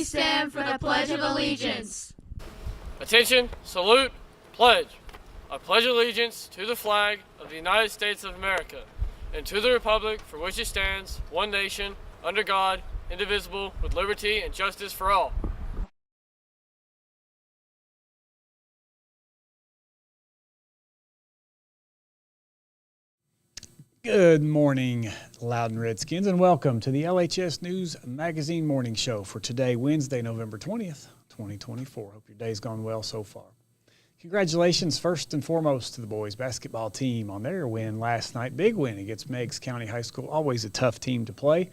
Please stand for the Pledge of Allegiance. Attention, salute, pledge. I pledge allegiance to the flag of the United States of America and to the republic for which it stands, one nation, under God, indivisible, with liberty and justice for all. Good morning, Loudon Redskins, and welcome to the LHS News Magazine Morning Show for today, Wednesday, November 20th, 2024. Hope your day's gone well so far. Congratulations, first and foremost, to the boys basketball team on their win last night. Big win against Meigs County High School. Always a tough team to play.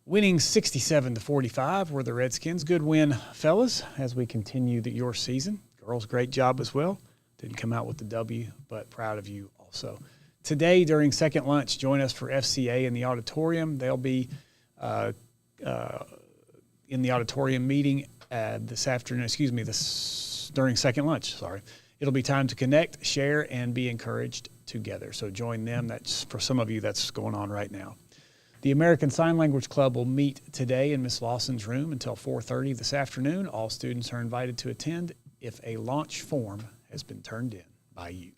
Winning 67-45 were the Redskins. Good win, fellas, as we continue your season. Girls, great job as well. Didn't come out with the W, but proud of you also. Today, during second lunch, join us for FCA in the auditorium. They'll be in the auditorium meeting this afternoon, during second lunch, It'll be time to connect, share, and be encouraged together. So join them. That's, for some of you, that's going on right now. The American Sign Language Club will meet today in Miss Lawson's room until 4:30 this afternoon. All students are invited to attend if a launch form has been turned in by you.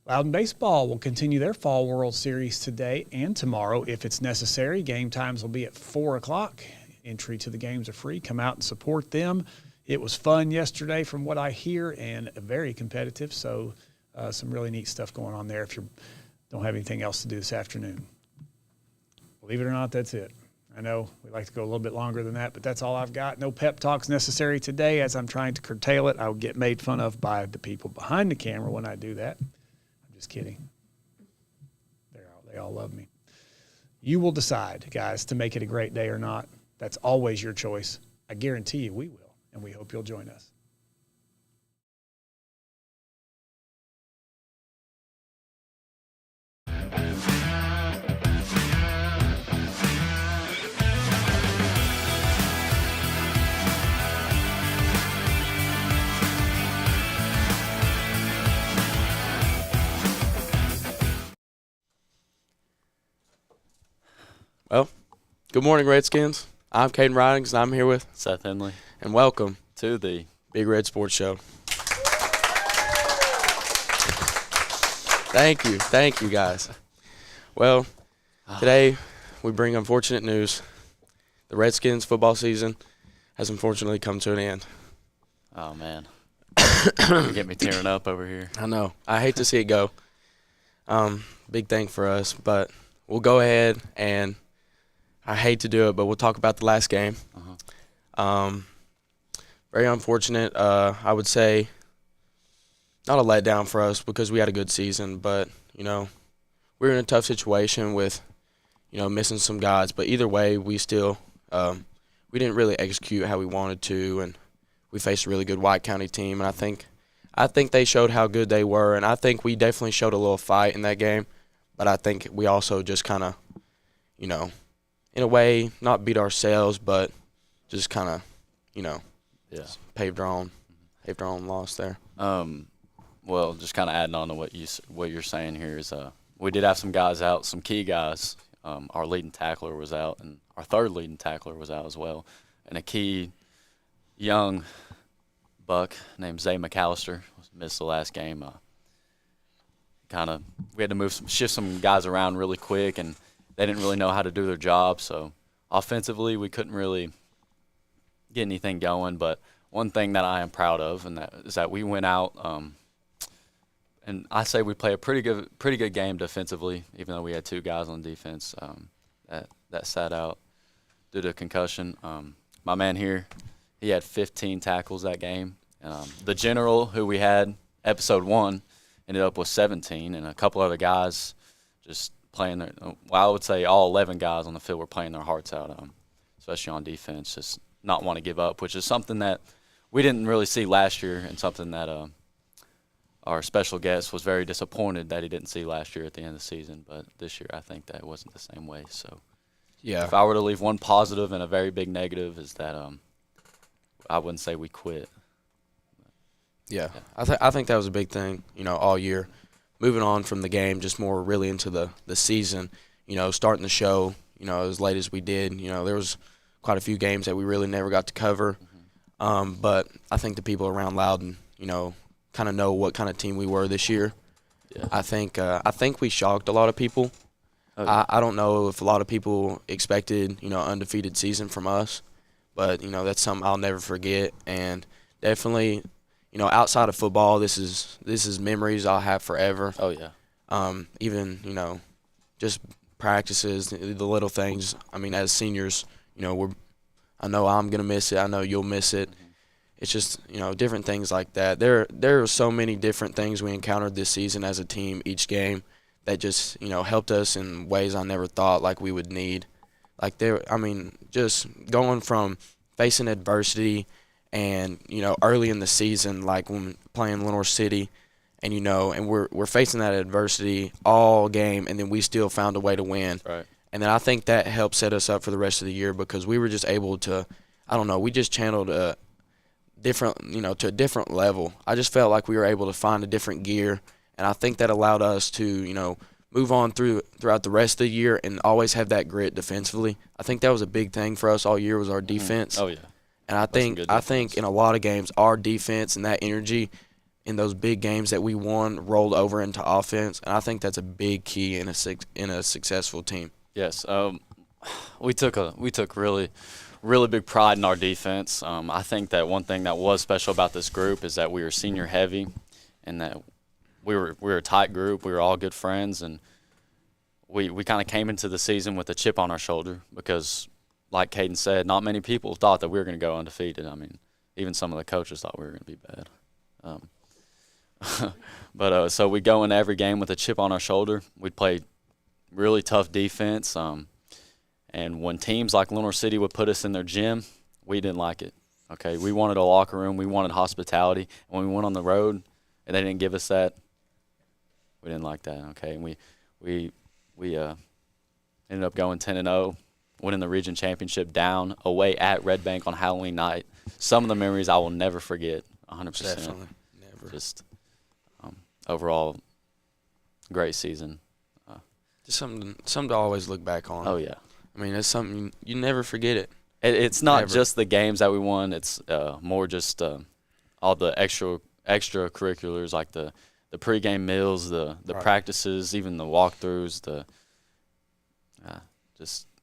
Loudon Baseball will continue their Fall World Series today and tomorrow if it's necessary. Game times will be at 4 o'clock. Entry to the games are free. Come out and support them. It was fun yesterday from what I hear and very competitive, so some really neat stuff going on there if you don't have anything else to do this afternoon. Believe it or not, that's it. I know we like to go a little bit longer than that, but that's all I've got. No pep talks necessary today as I'm trying to curtail it. I'll get made fun of by the people behind the camera when I do that. Just kidding. They all love me. You will decide, guys, to make it a great day or not. That's always your choice. I guarantee you we will, and we hope you'll join us. Well, good morning, Redskins. I'm Caden Ridings, and I'm here with Seth Henley. And welcome to the Big Red Sports Show. Thank you, guys. Well, today we bring unfortunate news. The Redskins football season has unfortunately come to an end. Oh, man. You get me tearing up over here. I know. I hate to see it go. Big thing for us, but we'll go ahead and I hate to do it, but we'll talk about the last game. Very unfortunate. I would say not a letdown for us because we had a good season, but, we were in a tough situation with, missing some guys. But either way, we still we didn't really execute how we wanted to, and we faced a really good White County team. And I think they showed how good they were, and I think we definitely showed a little fight in that game. But I think we also just kind of, in a way, not beat ourselves, but just kind of, paved our own loss there. Well, just kind of adding on to what you're saying here is we did have some guys out, some key guys. Our leading tackler was out, and our third leading tackler was out as well. And a key young buck named Zay McAllister missed the last game. We had to shift some guys around really quick, and they didn't really know how to do their job. So offensively, we couldn't really get anything going. But one thing that I am proud of, and that is that we went out, and I say we played a pretty good game defensively, even though we had two guys on defense that sat out due to concussion. My man here, he had 15 tackles that game. The general who we had episode 1 ended up with 17, and a couple other guys just playing I would say all 11 guys on the field were playing their hearts out, especially on defense, just not want to give up, which is something that we didn't really see last year, and something that our special guest was very disappointed that he didn't see last year at the end of the season. But this year I think that wasn't the same way. So yeah, if I were to leave one positive and a very big negative is that I wouldn't say we quit. Yeah. I think that was a big thing, all year. Moving on from the game, just more really into the season, starting the show, as late as we did. There was quite a few games that we really never got to cover. But I think the people around Loudon, kind of know what kind of team we were this year. Yeah. I think we shocked a lot of people. Okay. I don't know if a lot of people expected, undefeated season from us, but, that's something I'll never forget. And definitely, outside of football, this is memories I'll have forever. Oh, yeah. Even, just practices, the little things. I mean, as seniors, I know I'm going to miss it. I know you'll miss it. It's just, different things like that. There are so many different things we encountered this season as a team, each game, that just, helped us in ways I never thought like we would need. Just going from facing adversity and, early in the season, like when playing Lenore City, and, and we're facing that adversity all game, and then we still found a way to win. Right. And then I think that helped set us up for the rest of the year because we were just able to, we just channeled to a different level. I just felt like we were able to find a different gear, and I think that allowed us to, move on throughout the rest of the year and always have that grit defensively. I think that was a big thing for us all year was our defense. Oh, yeah. And I think in a lot of games, our defense and that energy in those big games that we won rolled over into offense, and I think that's a big key in a successful team. Yes. We took really big pride in our defense. I think that one thing that was special about this group is that we were senior heavy, and that we were a tight group. We were all good friends, and we kind of came into the season with a chip on our shoulder because, like Caden said, not many people thought that we were going to go undefeated. I mean, even some of the coaches thought we were going to be bad. So we go into every game with a chip on our shoulder. We'd play really tough defense. And when teams like Lenore City would put us in their gym, we didn't like it. Okay, we wanted a locker room. We wanted hospitality. And when we went on the road and they didn't give us that, we didn't like that. Okay, and we ended up going 10-0, winning the region championship down away at Red Bank on Halloween night. Some of the memories I will never forget. 100%. Definitely, never. Just overall, great season. Just something to always look back on. Oh yeah. I mean, it's something you never forget it. It's not Never. just the games that we won. It's more just all the extracurriculars like the pregame meals, the Right. practices, even the walkthroughs,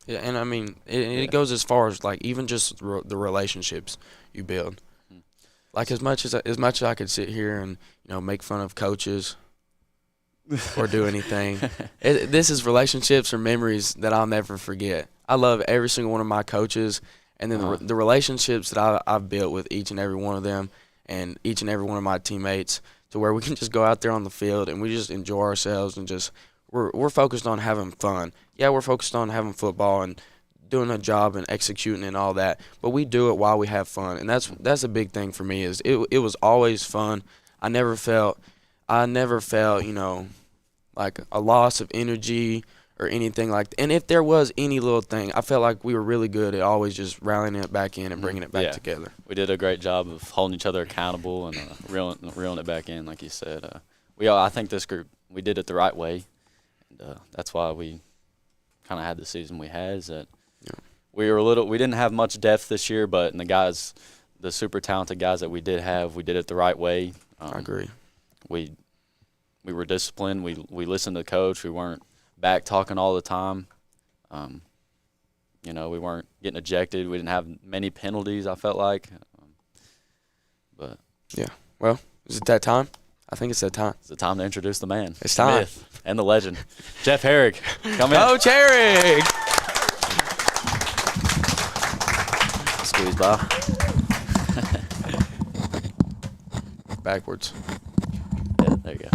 Yeah, and I mean, it goes as far as like even just the relationships you build. Like as much as I could sit here and make fun of coaches or do anything, this is relationships or memories that I'll never forget. I love every single one of my coaches, and then the relationships that I've built with each and every one of them, and each and every one of my teammates, to where we can just go out there on the field and we just enjoy ourselves and just we're focused on having fun. Yeah, we're focused on having football and doing a job and executing and all that, but we do it while we have fun, and that's a big thing for me. Is it was always fun. I never felt like a loss of energy or anything like that. And if there was any little thing, I felt like we were really good at always just rallying it back in and bringing it back together. We did a great job of holding each other accountable and reeling it back in, like you said. I think this group, we did it the right way, and that's why we kind of had the season we had. Is that we didn't have much depth this year, but in the super talented guys that we did have, we did it the right way. I agree. We were disciplined. We listened to the coach. We weren't back talking all the time. We weren't getting ejected. We didn't have many penalties, I felt like. But yeah. Well, is it that time? I think it's that time. It's the time to introduce the man. It's time. Myth and the legend. Jeff Harig. Come in. Coach Erick. Squeeze by. Backwards. Yeah, there you go.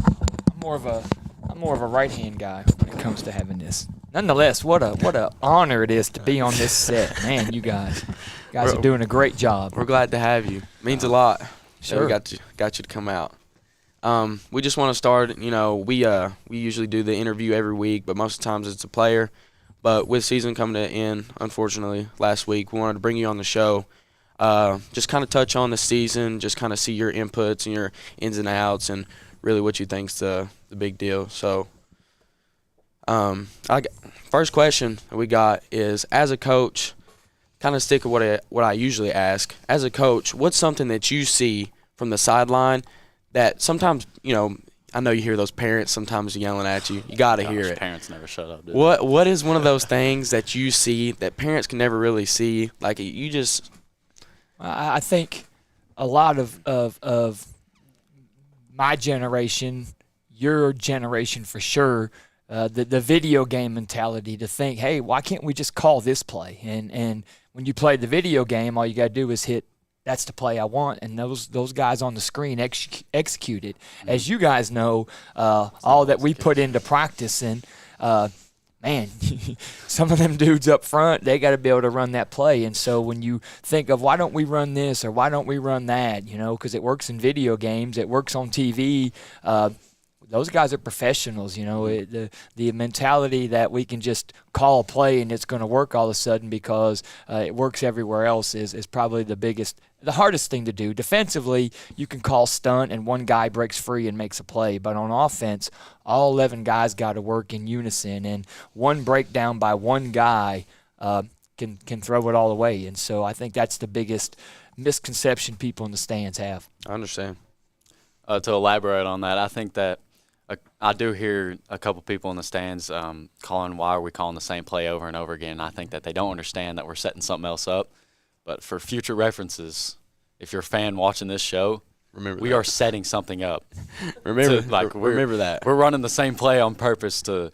I'm more of a right-hand guy when it comes to having this. Nonetheless, what a honor it is to be on this set. Man, you guys are doing a great job. We're glad to have you. Means a lot. Sure. That we got you to come out. We just want to start. We usually do the interview every week, but most of the times it's a player. But with season coming to an end, unfortunately, last week, we wanted to bring you on the show. Just kind of touch on the season, just kind of see your inputs and your ins and outs, and really what you think's the big deal. So, first question that we got is, as a coach, kind of stick with what I usually ask. As a coach, what's something that you see from the sideline that sometimes, I know you hear those parents sometimes yelling at you. You got to hear it. Parents never shut up, dude. What is one of those things that you see that parents can never really see? Like, you just – I think a lot of my generation, your generation for sure, the video game mentality to think, hey, why can't we just call this play? And when you play the video game, all you got to do is hit, that's the play I want, and those guys on the screen execute it. As you guys know, all that we put into practice, and man, some of them dudes up front, they got to be able to run that play. And so when you think of why don't we run this or why don't we run that, because it works in video games, it works on TV, those guys are professionals, the mentality that we can just call a play and it's going to work all of a sudden because it works everywhere else is probably the hardest thing to do. Defensively, you can call stunt and one guy breaks free and makes a play. But on offense, all 11 guys got to work in unison, and one breakdown by one guy can throw it all away. And so I think that's the biggest misconception people in the stands have. I understand. To elaborate on that, I think that I do hear a couple people in the stands calling, why are we calling the same play over and over again? I think that they don't understand that we're setting something else up. But for future references, if you're a fan watching this show, we are setting something up. Remember that. We're running the same play on purpose to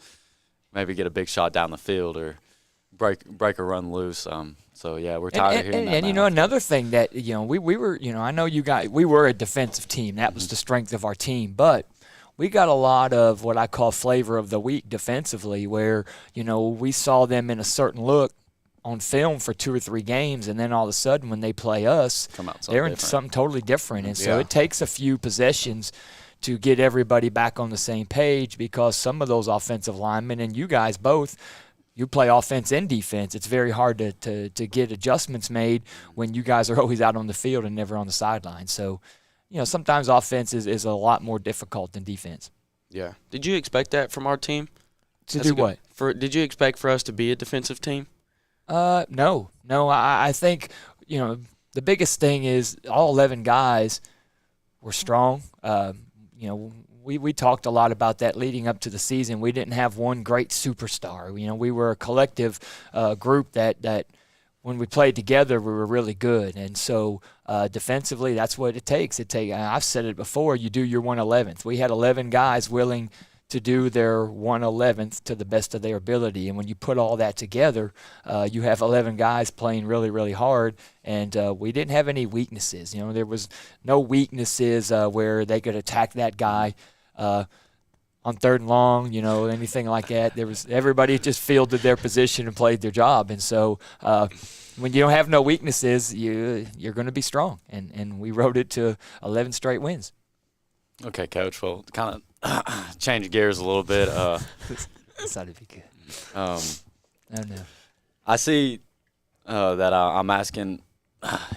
maybe get a big shot down the field or break a run loose. So, yeah, we're tired of hearing that. And another thing that, we were, I know you guys, we were a defensive team. That was the strength of our team. But we got a lot of what I call flavor of the week defensively where, we saw them in a certain look on film for 2 or 3 games, and then all of a sudden when they play us, they're in something totally different. And so it takes a few possessions to get everybody back on the same page because some of those offensive linemen, and you guys both, you play offense and defense. It's very hard to get adjustments made when you guys are always out on the field and never on the sideline. So, sometimes offense is a lot more difficult than defense. Yeah. Did you expect that from our team? To do what? Did you expect for us to be a defensive team? No. I think, the biggest thing is all 11 guys were strong. We talked a lot about that leading up to the season. We didn't have one great superstar. We were a collective group that when we played together, we were really good. And so defensively, that's what it takes. I've said it before, you do your 1/11th. We had 11 guys willing to do their 1/11th to the best of their ability. And when you put all that together, you have 11 guys playing really, really hard. And we didn't have any weaknesses. There was no weaknesses where they could attack that guy on 3rd and long, anything like that. Everybody just fielded their position and played their job. And so when you don't have no weaknesses, you're going to be strong. And we rode it to 11 straight wins. Okay, Coach. Well, kind of change gears a little bit. This ought to be good. No. I see that I'm asking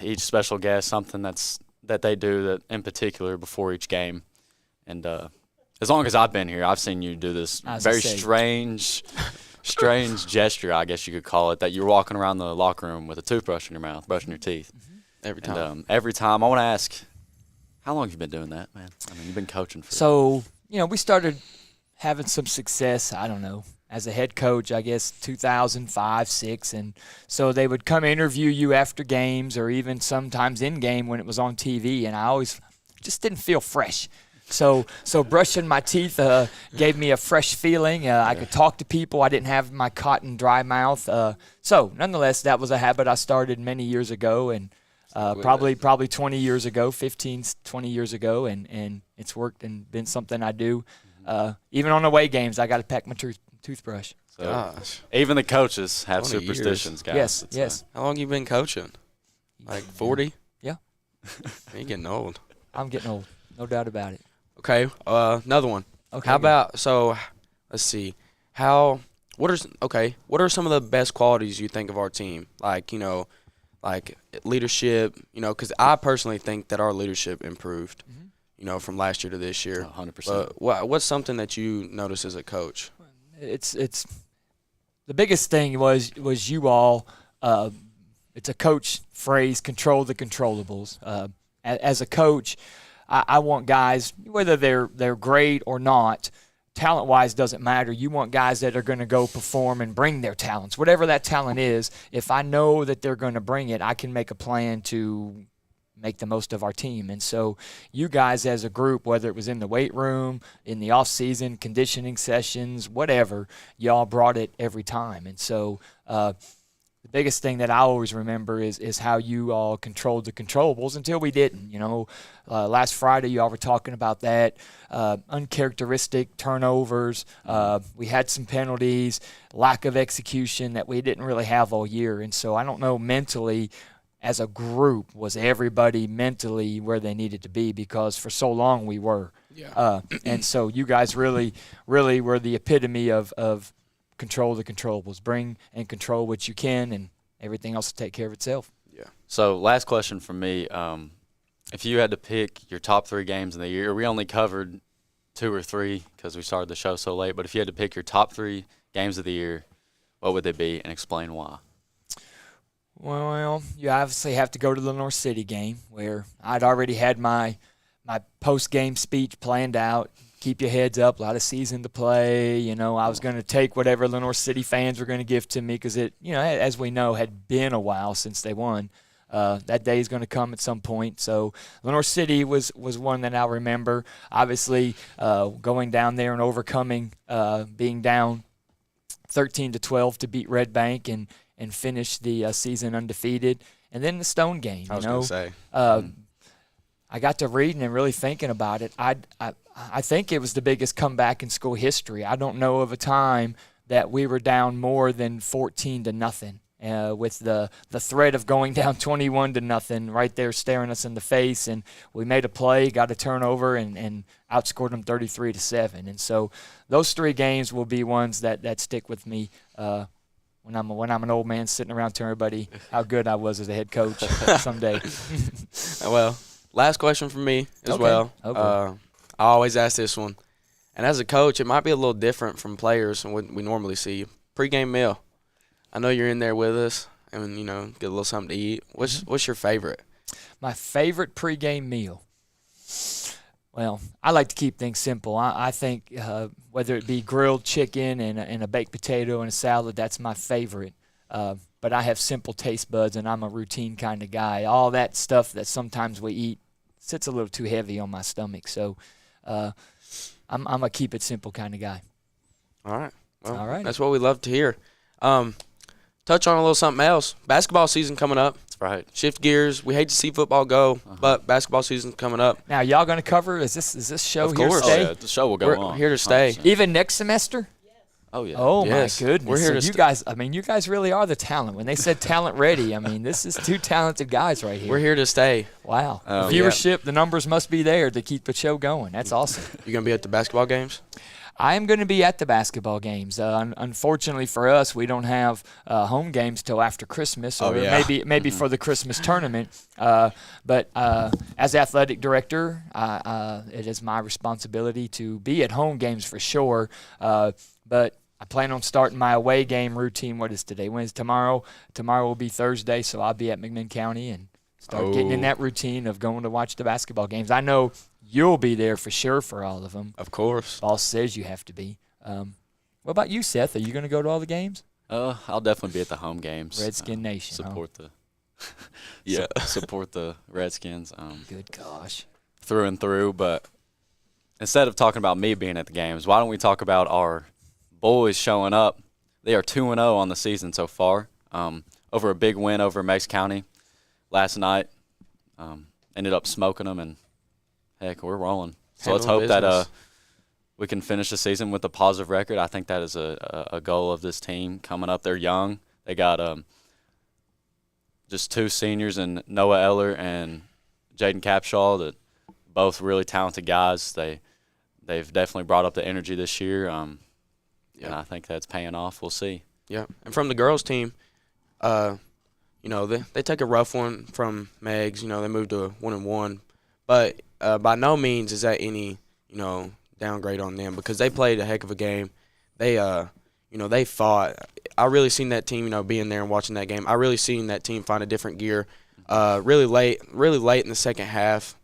each special guest something that they do that in particular before each game. And as long as I've been here, I've seen you do this very strange gesture, I guess you could call it, that you're walking around the locker room with a toothbrush in your mouth, brushing your teeth. Every time. And, every time. I want to ask, how long have you been doing that, man? I mean, you've been coaching for. So, we started having some success, I don't know, as a head coach, I guess, 2005, 6. And so they would come interview you after games or even sometimes in game when it was on TV. And I always just didn't feel fresh. So brushing my teeth gave me a fresh feeling. I could talk to people. I didn't have my cotton dry mouth. So nonetheless, that was a habit I started many years ago. And probably 20 years ago, 15, 20 years ago, and it's worked and been something I do. Even on away games, I got to pack my toothbruch. So gosh. Even the coaches have superstitions, guys. Yes. How long you been coaching? Like 40? Yeah. You're getting old. I'm getting old, no doubt about it. Okay, another one. Okay. How about, let's see. What are some of the best qualities you think of our team? Like leadership, because I personally think that our leadership improved, from last year to this year. 100%. But what's something that you notice as a coach? It's the biggest thing was you all, as it's a coach phrase, control the controllables. As a coach, I want guys, whether they're great or not, talent-wise doesn't matter. You want guys that are going to go perform and bring their talents. Whatever that talent is, if I know that they're going to bring it, I can make a plan to make the most of our team. And so you guys as a group, whether it was in the weight room, in the off-season, conditioning sessions, whatever, y'all brought it every time. And so the biggest thing that I always remember is how you all controlled the controllables until we didn't. Last Friday you all were talking about that, uncharacteristic turnovers. We had some penalties, lack of execution that we didn't really have all year. And so I don't know mentally, as a group, was everybody mentally where they needed to be, because for so long we were. Yeah. And so you guys really, really were the epitome of control the controllables. Bring and control what you can, and everything else will take care of itself. Yeah. So last question from me. If you had to pick your top 3 games in the year, we only covered 2 or 3 because we started the show so late, but if you had to pick your top 3 games of the year, what would they be, and explain why? Well, you obviously have to go to the North City game, where I'd already had my post-game speech planned out. Keep your heads up, a lot of season to play. I was going to take whatever Lenore City fans were going to give to me, because it, as we know, had been a while since they won. That day is going to come at some point. So Lenore City was one that I'll remember. Obviously, going down there and overcoming, being down 13-12 to beat Red Bank and finish the season undefeated. And then the Stone game. I was going to say. I got to reading and really thinking about it. I think it was the biggest comeback in school history. I don't know of a time that we were down more than 14-0, with the threat of going down 21-0 right there staring us in the face. And we made a play, got a turnover, and outscored them 33-7. And so those 3 games will be ones that stick with me when I'm an old man sitting around telling everybody how good I was as a head coach someday. Well, last question from me as well. Okay. I always ask this one. And as a coach, it might be a little different from players and what we normally see. Pre-game meal. I know you're in there with us and, get a little something to eat. What's your favorite? My favorite pregame meal. Well, I like to keep things simple. I think whether it be grilled chicken and a baked potato and a salad, that's my favorite. But I have simple taste buds, and I'm a routine kind of guy. All that stuff that sometimes we eat sits a little too heavy on my stomach. So I'm a keep it simple kind of guy. All right. Well, all right. That's what we love to hear. Touch on a little something else. Basketball season coming up. That's right. Shift gears. We hate to see football go, but basketball season's coming up. Now, y'all going to cover? Is this show Of here to course. stay? Oh, yeah, the show will go We're on. here to stay. 100%. Even next semester? Oh, yeah. Oh, Yes. my goodness. We're here to you guys really are the talent. When they said talent ready, this is 2 talented guys right here. We're here to stay. Wow. Oh, Viewership, the numbers must be there to keep the show going. That's awesome. You going to be at the basketball games? I am going to be at the basketball games. Unfortunately for us, we don't have home games till after Christmas, or maybe for the Christmas tournament. But as athletic director, it is my responsibility to be at home games for sure. But I plan on starting my away game routine. What is today? When is tomorrow? Tomorrow will be Thursday, so I'll be at McMinn County and start getting in that routine of going to watch the basketball games. I know you'll be there for sure for all of them. Of course. Boss says you have to be. What about you, Seth? Are you going to go to all the games? I'll definitely be at the home games. Redskin Nation. Support Yeah. support the Redskins. Good gosh. Through and through. But instead of talking about me being at the games, why don't we talk about our boys showing up? They are 2-0 on the season so far. Over a big win over Meigs County last night. Ended up smoking them, and heck, we're rolling. So let's hope that we can finish the season with a positive record. I think that is a goal of this team coming up. They're young. They got just 2 seniors in Noah Eller and Jaden Capshaw, that both really talented guys. They've definitely brought up the energy this year, and I think that's paying off. We'll see. Yeah, and from the girls' team, they take a rough one from Meigs. They moved to 1-1, but by no means is that any downgrade on them, because they played a heck of a game. They they fought. I really seen that team, being there and watching that game. I really seen that team find a different gear really late in the second half.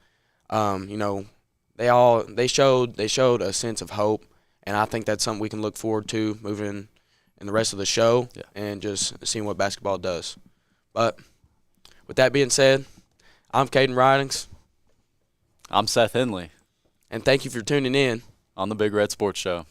They showed a sense of hope, and I think that's something we can look forward to moving in the rest of the show and just seeing what basketball does. But with that being said, I'm Caden Ridings. I'm Seth Henley. And thank you for tuning in on the Big Red Sports Show.